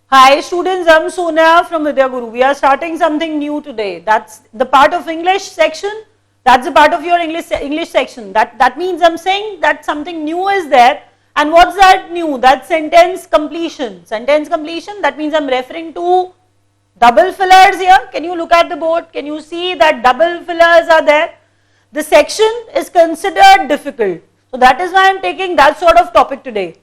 Hi students, I'm Sonia from Vidya Guru. We are starting something new today. That's the part of English section. That's the part of your English section. That means I'm saying that something new is there. And what's that new? That's sentence completion. Sentence completion, that means I'm referring to double fillers here. Can you look at the board? Can you see that double fillers are there? The section is considered difficult. So that is why I'm taking that sort of topic today.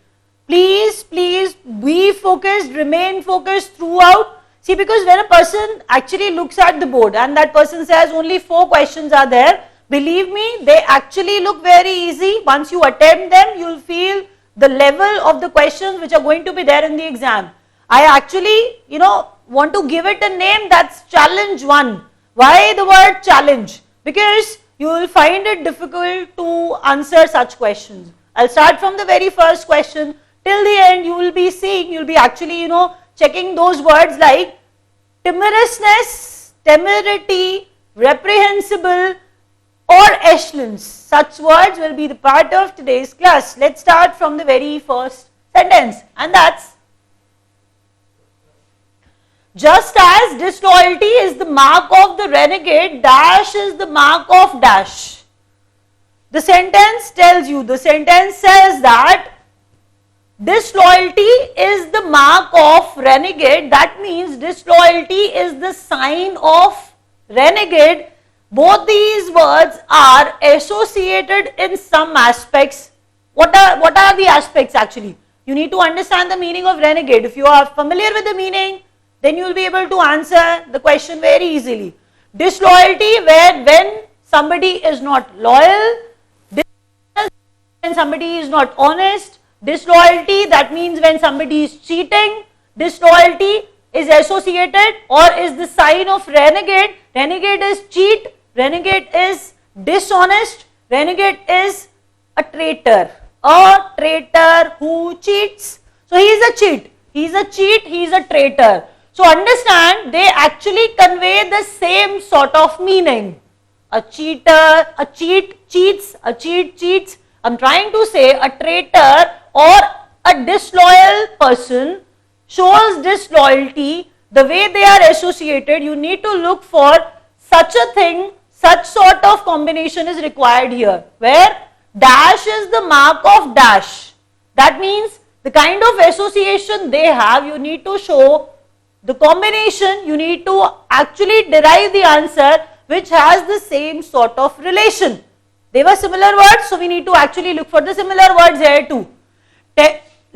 Please be focused, remain focused throughout. See, because when a person actually looks at the board and that person says only 4 questions are there, believe me, they actually look very easy. Once you attempt them, you'll feel the level of the questions which are going to be there in the exam. I actually, want to give it a name, that's challenge 1. Why the word challenge? Because you will find it difficult to answer such questions. I'll start from the very first question. Till the end, you will be seeing, you'll be actually, checking those words like timorousness, temerity, reprehensible, or excellence. Such words will be the part of today's class. Let's start from the very first sentence, and that's: just as disloyalty is the mark of the renegade, dash is the mark of dash. The sentence tells you, the sentence says that disloyalty is the mark of renegade. That means disloyalty is the sign of renegade. Both these words are associated in some aspects. What are the aspects actually? You need to understand the meaning of renegade. If you are familiar with the meaning, then you will be able to answer the question very easily. Disloyalty, when somebody is not loyal, when somebody is not honest. Disloyalty, that means when somebody is cheating. Disloyalty is associated or is the sign of renegade. Renegade is cheat, renegade is dishonest, renegade is a traitor who cheats. So he is a cheat, he is a traitor. So understand, they actually convey the same sort of meaning. A cheater, a cheat cheats, a cheat cheats. I'm trying to say a traitor or a disloyal person shows disloyalty. The way they are associated, you need to look for such a thing, such sort of combination is required here, where dash is the mark of dash. That means the kind of association they have, you need to show the combination, you need to actually derive the answer which has the same sort of relation. They were similar words, so we need to actually look for the similar words here too.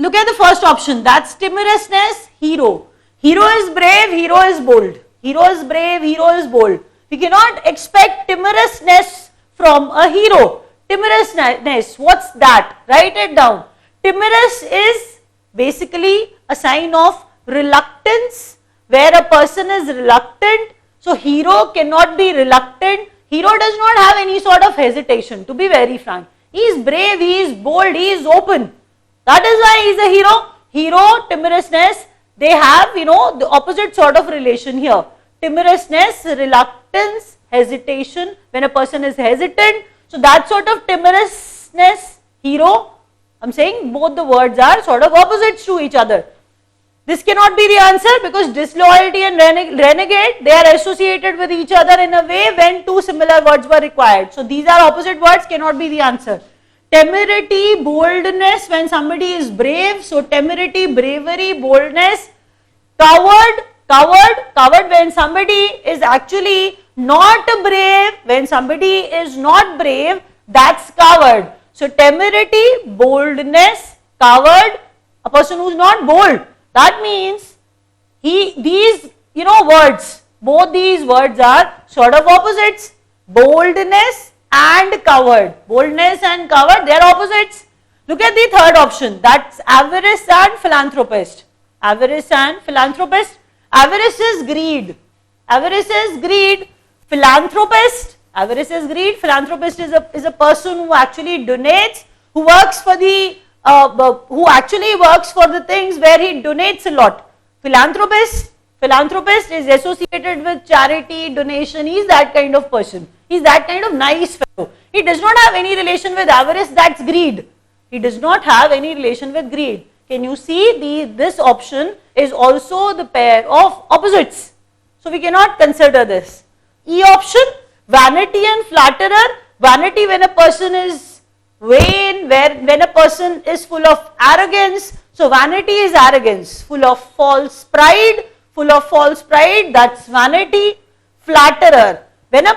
Look at the first option, that's timorousness, hero. Hero is brave, hero is bold. Hero is brave, hero is bold. We cannot expect timorousness from a hero. Timorousness, what's that? Write it down. Timorous is basically a sign of reluctance, where a person is reluctant. So hero cannot be reluctant. Hero does not have any sort of hesitation, to be very frank. He is brave, he is bold, he is open. That is why he is a hero. Hero, timorousness, they have, the opposite sort of relation here. Timorousness, reluctance, hesitation, when a person is hesitant. So that sort of timorousness, hero, I'm saying both the words are sort of opposites to each other. This cannot be the answer because disloyalty and renegade, they are associated with each other in a way when 2 similar words were required. So these are opposite words, cannot be the answer. Temerity, boldness, when somebody is brave. So temerity, bravery, boldness. Coward, when somebody is actually not brave, when somebody is not brave, that's coward. So temerity, boldness, coward, a person who is not bold. That means these words, both these words are sort of opposites. Boldness and coward. Boldness and coward, they are opposites. Look at the third option, that's avarice and philanthropist. Avarice and philanthropist. Avarice is greed. Avarice is greed. Philanthropist. Avarice is greed. Philanthropist is a person who actually donates, who works for the who actually works for the things where he donates a lot. Philanthropist is associated with charity, donation. He is that kind of person. He is that kind of nice fellow. He does not have any relation with avarice, that's greed. He does not have any relation with greed. Can you see this option is also the pair of opposites. So we cannot consider this. E option, vanity and flatterer. Vanity when a person is vain, when a person is full of arrogance. So vanity is arrogance, full of false pride, that's vanity. Flatterer, when a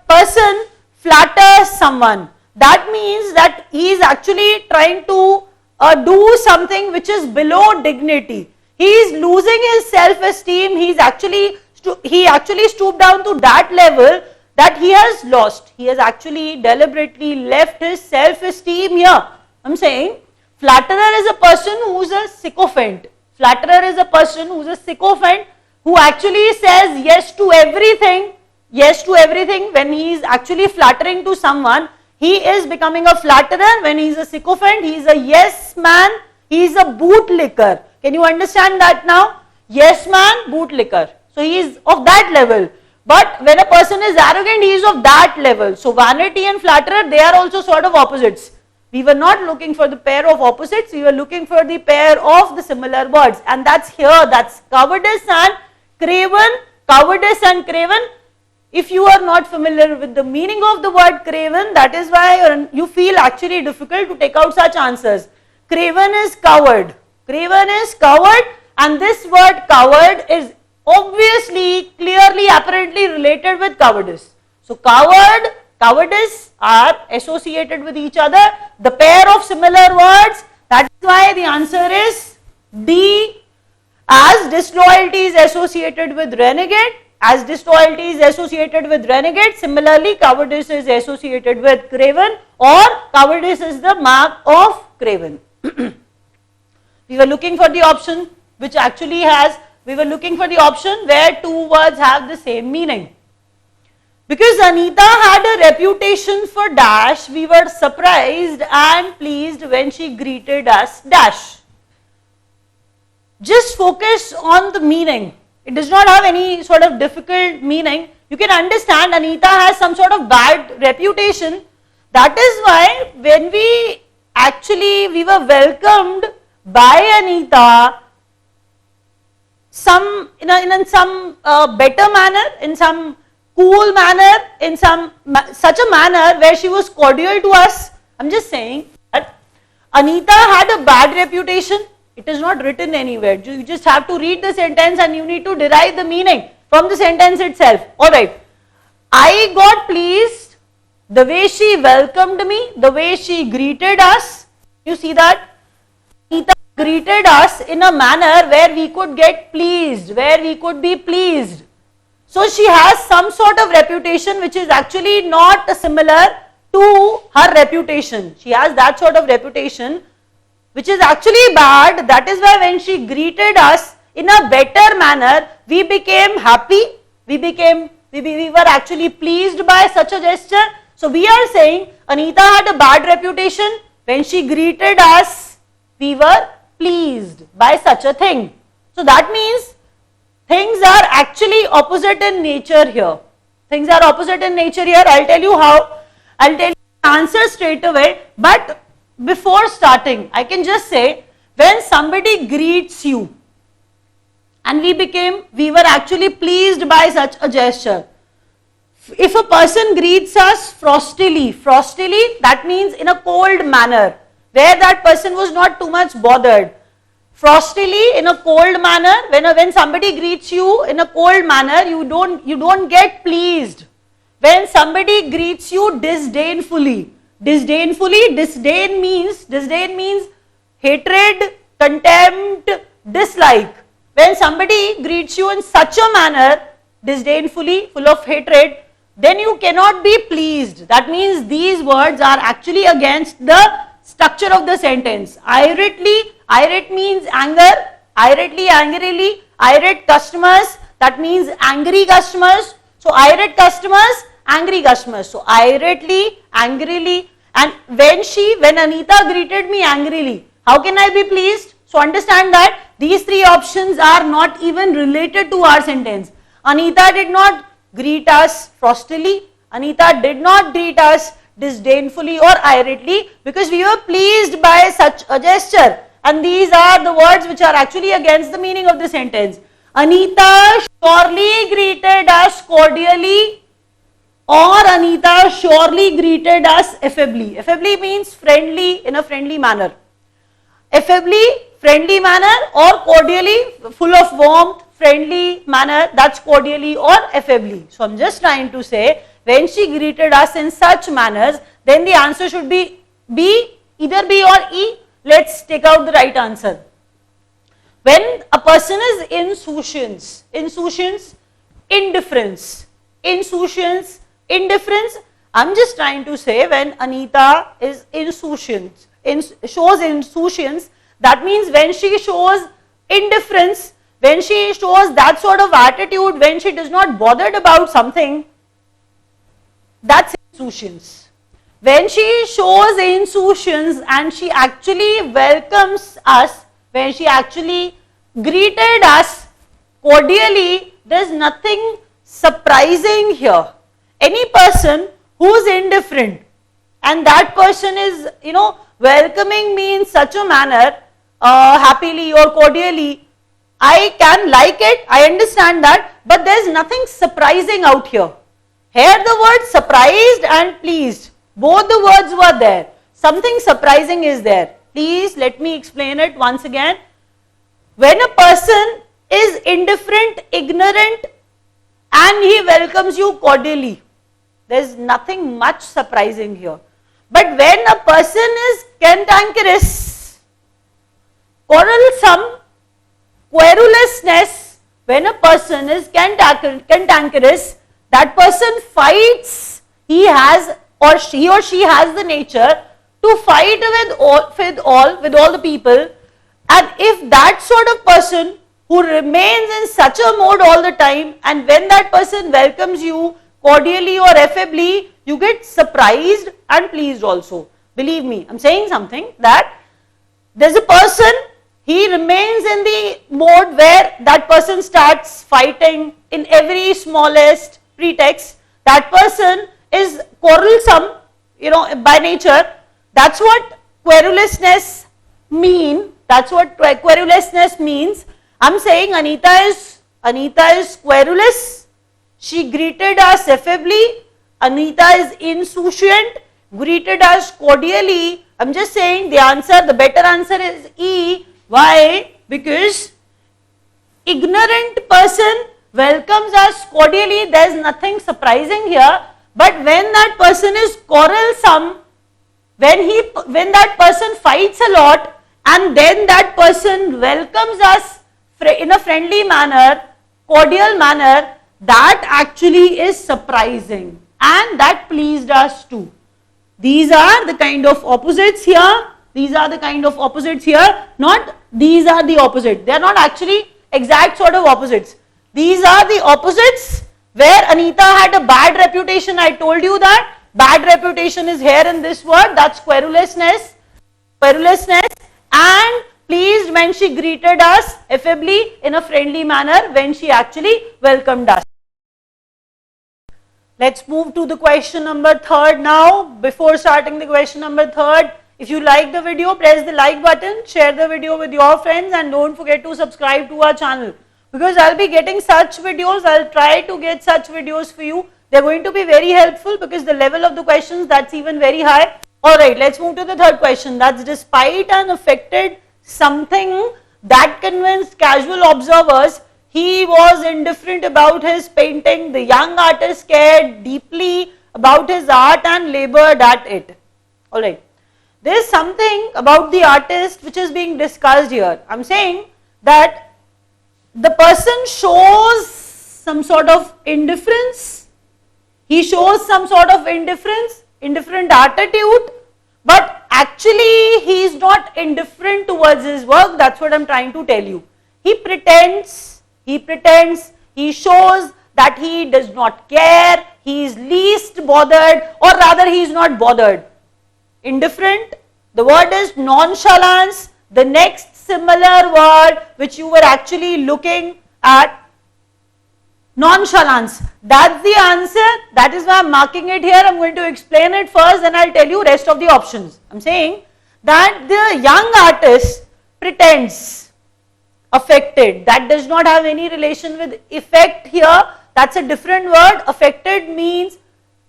person flatters someone, that means that he is actually trying to do something which is below dignity. He is losing his self-esteem. He actually stooped down to that level that he has lost. He has actually deliberately left his self-esteem here. I'm saying flatterer is a person who is a sycophant. Flatterer is a person who is a sycophant, who actually says yes to everything. When he is actually flattering to someone, he is becoming a flatterer. When he is a sycophant, he is a yes man, he is a bootlicker. Can you understand that now? Yes man, bootlicker. So he is of that level. But when a person is arrogant, he is of that level. So vanity and flatterer, they are also sort of opposites. We were not looking for the pair of opposites, we were looking for the pair of the similar words. And that's here, that's cowardice and craven. Cowardice and craven. If you are not familiar with the meaning of the word craven, that is why you feel actually difficult to take out such answers. Craven is coward. Craven is coward, and this word coward is obviously, clearly, apparently related with cowardice. So coward, cowardice are associated with each other. The pair of similar words, that is why the answer is D. As disloyalty is associated with renegade, similarly cowardice is associated with craven, or cowardice is the mark of craven. We were looking for the option which actually has, we were looking for the option where two words have the same meaning. Because Anita had a reputation for dash, we were surprised and pleased when she greeted us dash. Just focus on the meaning. It does not have any sort of difficult meaning. You can understand Anita has some sort of bad reputation. That is why when we were welcomed by Anita in some better manner, in some cool manner, in such a manner where she was cordial to us. I'm just saying that Anita had a bad reputation. It is not written anywhere. You just have to read the sentence and you need to derive the meaning from the sentence itself. Alright. I got pleased the way she welcomed me, the way she greeted us. You see that? Anita greeted us in a manner where we could get pleased, where we could be pleased. So she has some sort of reputation which is actually not similar to her reputation. She has that sort of reputation which is actually bad. That is why when she greeted us in a better manner, we became happy, we were actually pleased by such a gesture. So we are saying Anita had a bad reputation. When she greeted us, we were pleased by such a thing. So that means things are actually opposite in nature here. Things are opposite in nature here. I'll tell you how. I'll tell you the answer straight away. But before starting, I can just say, when somebody greets you, and we were actually pleased by such a gesture. If a person greets us frostily, that means in a cold manner, where that person was not too much bothered. Frostily, in a cold manner, when somebody greets you in a cold manner, you don't get pleased. When somebody greets you disdainfully, disdain means hatred, contempt, dislike. When somebody greets you in such a manner, disdainfully, full of hatred, then you cannot be pleased. That means these words are actually against the structure of the sentence. Irate means anger, irately, angrily, irate customers, that means angry customers. So irate customers, angry customers. So irately, angrily, and when Anita greeted me angrily, how can I be pleased? So understand that these three options are not even related to our sentence. Anita did not greet us frostily. Anita did not greet us disdainfully or irately, because we were pleased by such a gesture. and these are the words which are actually against the meaning of the sentence. Anita surely greeted us cordially, or Anita surely greeted us affably. Affably means friendly, in a friendly manner. Affably, friendly manner, or cordially, full of warmth, friendly manner, that's cordially or affably. So I'm just trying to say, when she greeted us in such manners, then the answer should be B, either B or E. Let's take out the right answer. When a person is insouciance, indifference, indifference, I'm just trying to say when Anita is insouciant, shows insouciance, that means when she shows indifference, when she shows that sort of attitude, when she does not bothered about something, that's insouciance. When she shows insouciance and she actually welcomes us, when she actually greeted us cordially, there's nothing surprising here. Any person who's indifferent and that person is, welcoming me in such a manner, happily or cordially, I can like it, I understand that, but there's nothing surprising out here. Here the words surprised and pleased, both the words were there. Something surprising is there. Please let me explain it once again. When a person is indifferent, ignorant, and he welcomes you cordially, there's nothing much surprising here. But when a person is cantankerous, quarrelsome, querulousness, when a person is cantankerous, that person fights, he or she has the nature to fight with all the people, and if that sort of person who remains in such a mode all the time, and when that person welcomes you cordially or affably, you get surprised and pleased also. Believe me, I'm saying something that there's a person, he remains in the mode where that person starts fighting in every smallest pretext. That person is quarrelsome, by nature. That's what querulousness means. That's what querulousness means. I'm saying Anita is querulous. She greeted us affably. Anita is insouciant, greeted us cordially. I'm just saying the better answer is E. Why? Because ignorant person welcomes us cordially, there's nothing surprising here. But when that person is quarrelsome, when that person fights a lot, and then that person welcomes us in a friendly manner, cordial manner, that actually is surprising, and that pleased us too. These are the kind of opposites here. These are the kind of opposites here. Not these are the opposite. They are not actually exact sort of opposites. These are the opposites where Anita had a bad reputation. I told you that. Bad reputation is here in this word. That's querulousness. And pleased when she greeted us affably in a friendly manner, when she actually welcomed us. Let's move to the question number 3 now. Before starting the question number 3, if you like the video, press the like button, share the video with your friends, and don't forget to subscribe to our channel, because I'll be getting such videos. I'll try to get such videos for you. They're going to be very helpful because the level of the questions, that's even very high. Alright, let's move to the third question. That's despite and affected something that convinced casual observers he was indifferent about his painting. The young artist cared deeply about his art and labored at it. Alright, there is something about the artist which is being discussed here. I'm saying that the person shows some sort of indifference. He shows some sort of indifferent attitude, but actually he is not indifferent towards his work. That's what I'm trying to tell you. He pretends, he shows that he does not care, he is least bothered, or rather he is not bothered. Indifferent, the word is nonchalance. The next similar word which you were actually looking at, nonchalance. That's the answer. That is why I'm marking it here. I'm going to explain it first, then I'll tell you rest of the options. I'm saying that the young artist pretends. Affected, that does not have any relation with effect here. That's a different word. Affected means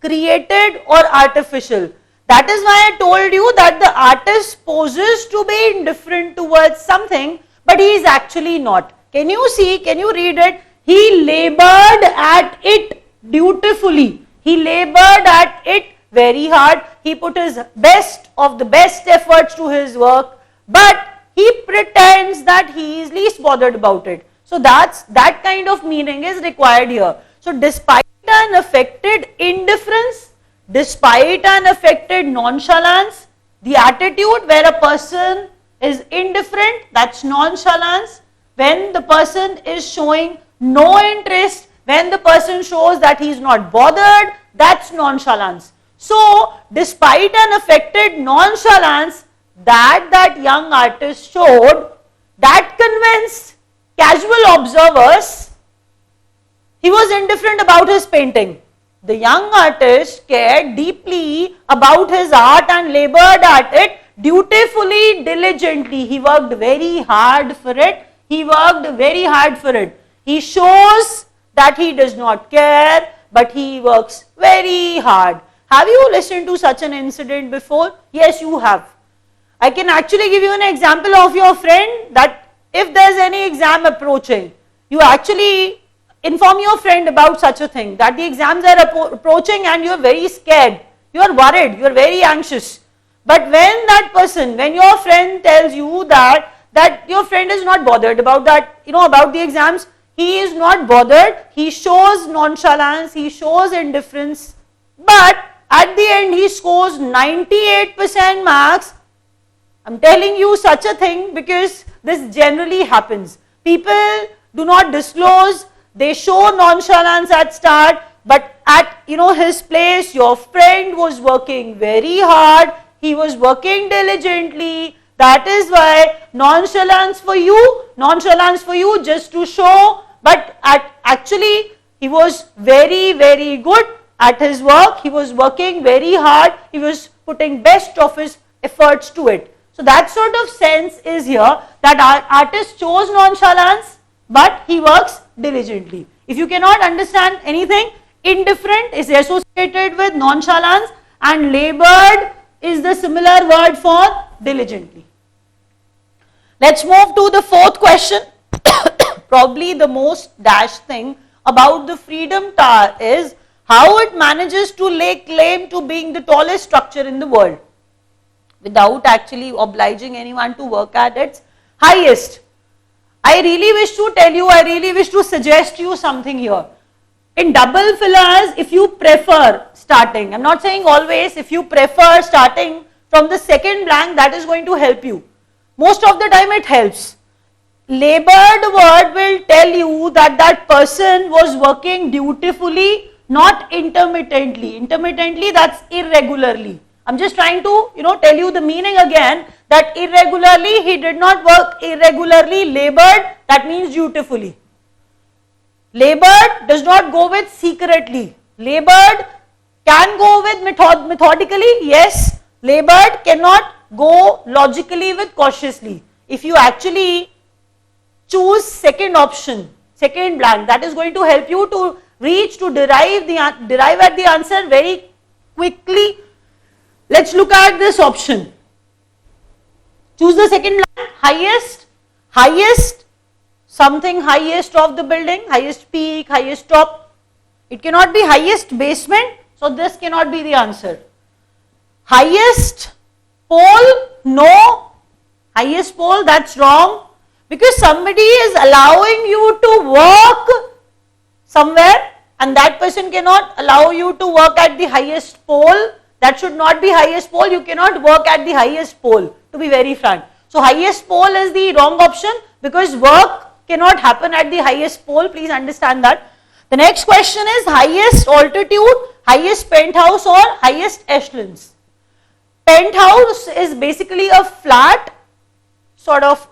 created or artificial. That is why I told you that the artist poses to be indifferent towards something, but he is actually not. Can you see, can you read it? He labored at it dutifully. He labored at it very hard. He put his best of the best efforts to his work, but he pretends that he is least bothered about it. So that kind of meaning is required here. So despite an affected indifference, despite an affected nonchalance, the attitude where a person is indifferent, that's nonchalance. When the person is showing no interest, when the person shows that he is not bothered, that's nonchalance. So despite an affected nonchalance that young artist showed, that convinced casual observers he was indifferent about his painting. The young artist cared deeply about his art and labored at it dutifully, diligently. He worked very hard for it. He worked very hard for it. He shows that he does not care, but he works very hard. Have you listened to such an incident before? Yes, you have. I can actually give you an example of your friend that if there is any exam approaching, you actually inform your friend about such a thing, that the exams are approaching and you are very scared, you are worried, you are very anxious. But when that person, when your friend tells you that your friend is not bothered about that, about the exams, he is not bothered, he shows nonchalance, he shows indifference, but at the end he scores 98% marks. I'm telling you such a thing because this generally happens. People do not disclose, they show nonchalance at start, but at his place, your friend was working very hard, he was working diligently. That is why nonchalance for you just to show, but actually he was very, very good at his work, he was working very hard, he was putting best of his efforts to it. So that sort of sense is here, that our artist chose nonchalance, but he works diligently. If you cannot understand anything, indifferent is associated with nonchalance and labored is the similar word for diligently. Let's move to the fourth question. Probably the most dash thing about the Freedom Tower is how it manages to lay claim to being the tallest structure in the world without actually obliging anyone to work at its highest. I really wish to tell you, I really wish to suggest you something here. In double fillers, if you prefer starting, I'm not saying always, if you prefer starting from the second blank, that is going to help you. Most of the time it helps. Labored word will tell you that that person was working dutifully, not intermittently. Intermittently, that's irregularly. I'm just trying to, tell you the meaning again, that irregularly, he did not work irregularly. Labored, that means dutifully. Labored does not go with secretly. Labored can go with methodically, yes. Labored cannot go logically with cautiously. If you actually choose second option, second blank, that is going to help you to derive at the answer very quickly. Let's look at this option. Choose the second blank, highest, something highest of the building, highest peak, highest top. It cannot be highest basement, so this cannot be the answer. Highest pole, no. Highest pole, that's wrong. Because somebody is allowing you to work somewhere and that person cannot allow you to work at the highest pole. That should not be highest pole. You cannot work at the highest pole, to be very frank. So highest pole is the wrong option because work cannot happen at the highest pole. Please understand that. The next question is highest altitude, highest penthouse or highest echelons. Penthouse is basically a flat sort of,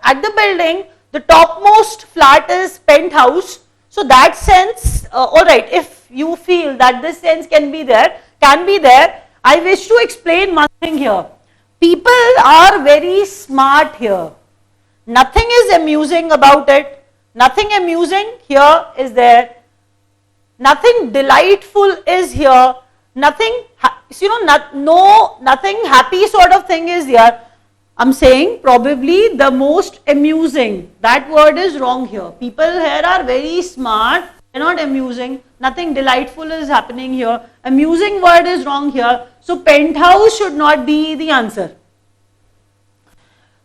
at the building, the topmost flat is penthouse. So that sense, alright, if you feel that this sense can be there, I wish to explain one thing here. People are very smart here. Nothing is amusing about it. Nothing amusing here is there. Nothing delightful is here. Nothing, nothing happy sort of thing is here. I'm saying probably the most amusing. That word is wrong here. People here are very smart. They're not amusing. Nothing delightful is happening here. Amusing word is wrong here. So penthouse should not be the answer.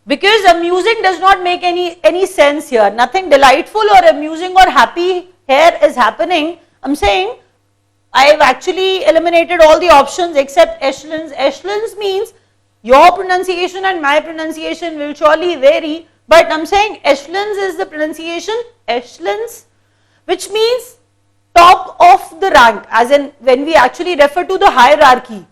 Because amusing does not make any sense here. Nothing delightful or amusing or happy here is happening. I'm saying I've actually eliminated all the options except echelons. Echelons means your pronunciation and my pronunciation will surely vary, but I'm saying echelons is the pronunciation, echelons, which means top of the rank, as in when we actually refer to the hierarchy.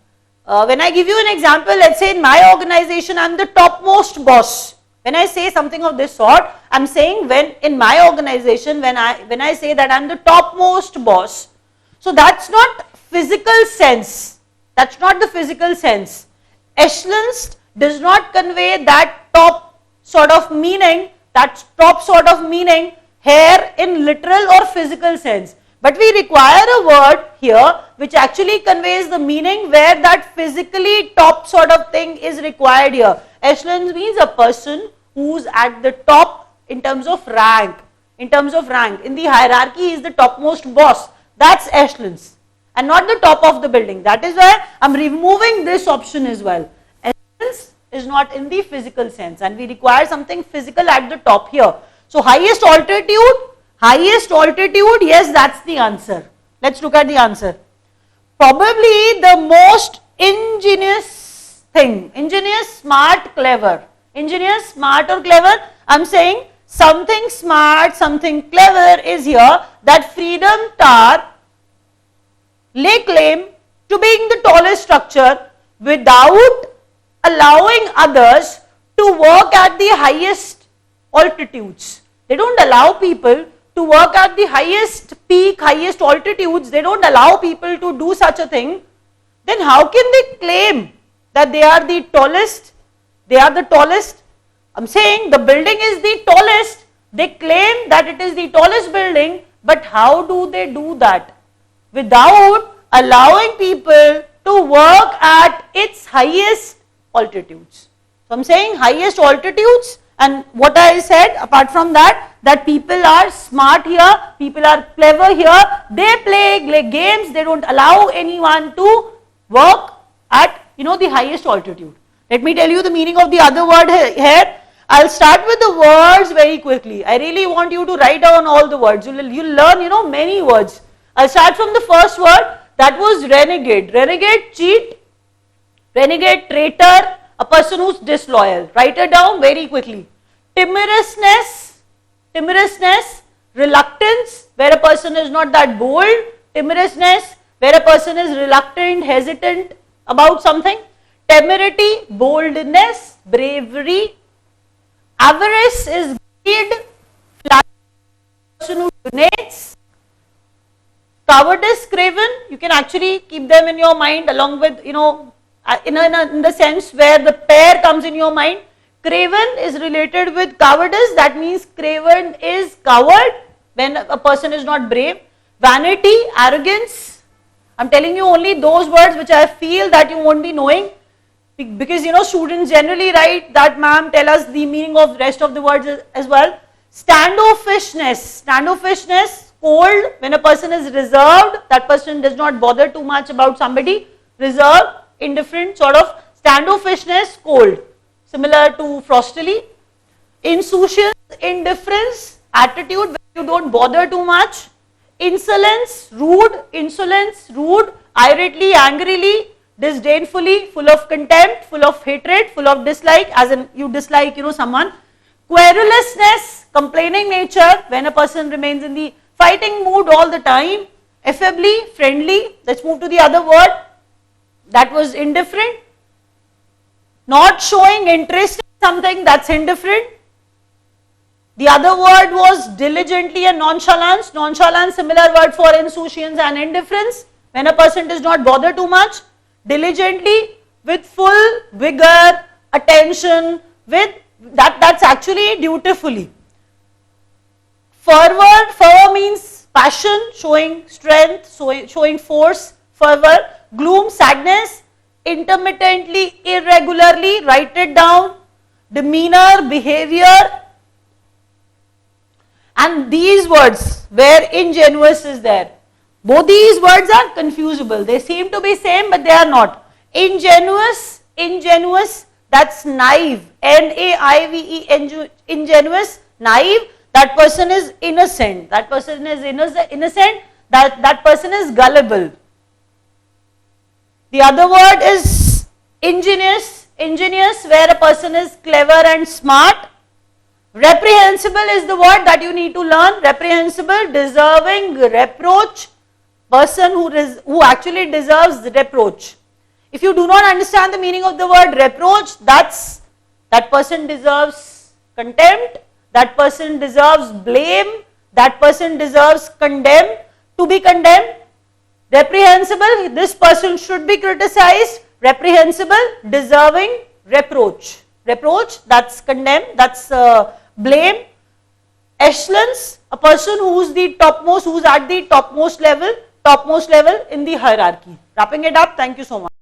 When I give you an example, let's say in my organization I'm the topmost boss. When I say something of this sort, I'm saying when in my organization, when I say that I'm the topmost boss. So that's not physical sense. That's not the physical sense. Echelons does not convey that top sort of meaning, here in literal or physical sense. But we require a word here which actually conveys the meaning where that physically top sort of thing is required here. Echelons means a person who's at the top in terms of rank. In the hierarchy, he is the topmost boss. That's echelons and not the top of the building. That is why I'm removing this option as well. Echelons is not in the physical sense and we require something physical at the top here. So highest altitude, yes, that's the answer. Let's look at the answer. Probably the most ingenious thing, ingenious, smart, clever. Ingenious, smart or clever, I'm saying something smart, something clever is here, that Freedom Tower lay claim to being the tallest structure without allowing others to work at the highest altitudes. They don't allow people to work at the highest peak, highest altitudes. They don't allow people to do such a thing. Then how can they claim that they are the tallest? They are the tallest. I'm saying the building is the tallest. They claim that it is the tallest building, but how do they do that? Without allowing people to work at its highest altitudes. So I'm saying highest altitudes, and what I said apart from that people are smart here, people are clever here, they play games, they don't allow anyone to work at the highest altitude. Let me tell you the meaning of the other word here. I'll start with the words very quickly. I really want you to write down all the words. You'll learn many words. I'll start from the first word, that was renegade. Renegade, cheat, renegade, traitor, a person who's disloyal. Write it down very quickly. Timorousness, reluctance, where a person is not that bold. Timorousness, where a person is reluctant, hesitant about something. Temerity, boldness, bravery. Avarice is greed, person who donates. Cowardice, craven, you can actually keep them in your mind along with, in the sense where the pair comes in your mind. Craven is related with cowardice, that means craven is coward when a person is not brave. Vanity, arrogance, I'm telling you only those words which I feel that you won't be knowing, because students generally write that, ma'am, tell us the meaning of the rest of the words as well. Standoffishness, cold, when a person is reserved, that person does not bother too much about somebody. Reserved, indifferent, sort of. Standoffishness, cold, similar to frostily. Insouciance, indifference, attitude where you don't bother too much. Insolence, rude, irately, angrily, disdainfully, full of contempt, full of hatred, full of dislike, as in you dislike someone. Querulousness, complaining nature, when a person remains in the fighting mood all the time. Affably, friendly. Let's move to the other word, that was indifferent. Not showing interest in something, that's indifferent. The other word was diligently and nonchalance. Nonchalance, similar word for insouciance and indifference, when a person does not bother too much. Diligently, with full vigor, attention, with that's actually dutifully. Fervor, fervor means passion, showing strength, showing force, fervor. Gloom, sadness, intermittently, irregularly, write it down. Demeanor, behavior. And these words, where ingenuous is there. Both these words are confusable. They seem to be same, but they are not. Ingenuous, that's naive. Naive, ingenuous, naive. That person is innocent. That person is innocent. That person is gullible. The other word is ingenious, where a person is clever and smart. Reprehensible is the word that you need to learn. Reprehensible, deserving reproach, person who actually deserves reproach. If you do not understand the meaning of the word reproach, that person deserves contempt, that person deserves blame, that person deserves to be condemned. Reprehensible, this person should be criticized. Reprehensible, deserving reproach. Reproach, that's condemn, that's blame. Excellence, a person who's at the topmost level in the hierarchy. Wrapping it up, thank you so much.